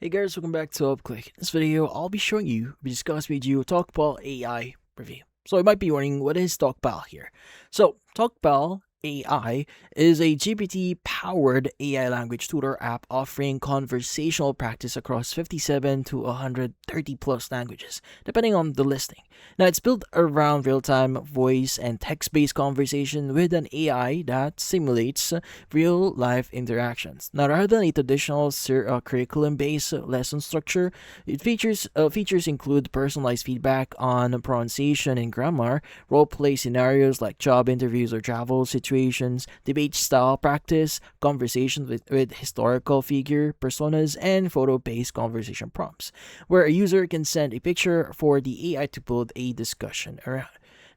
Hey guys, welcome back to UpClick. In this video, I'll be showing you, discuss with you Talkpal AI review. So you might be wondering, what is Talkpal here? So Talkpal AI is a GPT-powered AI language tutor app offering conversational practice across 57 to 130 plus languages, depending on the listing. Now, it's built around real-time voice and text-based conversation with an AI that simulates real-life interactions. Now, rather than a traditional curriculum-based lesson structure, features include personalized feedback on pronunciation and grammar, role-play scenarios like job interviews or travel situations, debate style practice, conversations with historical figure personas, and photo-based conversation prompts, where a user can send a picture for the AI to build a discussion around.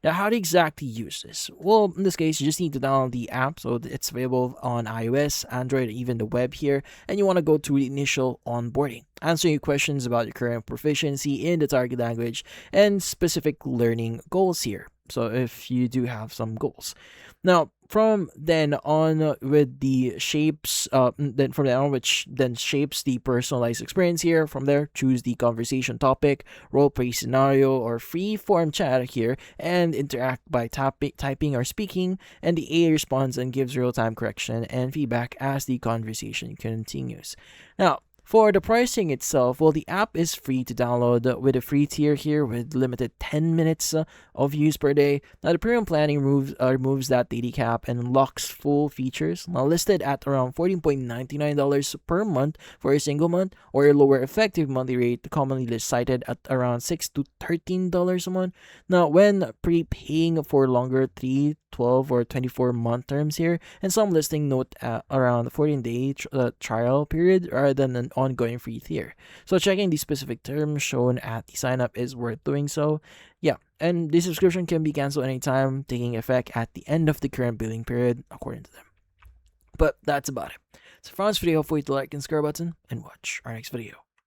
Now, how to exactly use this? Well, in this case, you just need to download the app, so it's available on iOS, Android, even the web here, and you want to go to the initial onboarding, answering your questions about your current proficiency in the target language and specific learning goals here. So if you do have some goals. Now, from then on with the shapes, then from then on, which then shapes the personalized experience here. From there, choose the conversation topic, role play scenario, or free form chat here, and interact by typing or speaking. And the AI responds and gives real time correction and feedback as the conversation continues. Now, for the pricing itself, well, the app is free to download with a free tier here with limited 10 minutes of use per day. Now, the premium planning removes that daily cap and unlocks full features. Now, listed at around $14.99 per month for a single month, or a lower effective monthly rate, commonly cited at around $6 to $13 a month. Now, when prepaying for longer 3, 12, or 24-month terms here, and some listing note around 14-day trial period rather than an ongoing free tier. So checking the specific terms shown at the sign up is worth doing so. Yeah, and the subscription can be canceled anytime, taking effect at the end of the current billing period, according to them. But that's about it. So for this video, feel free to like and subscribe button and watch our next video.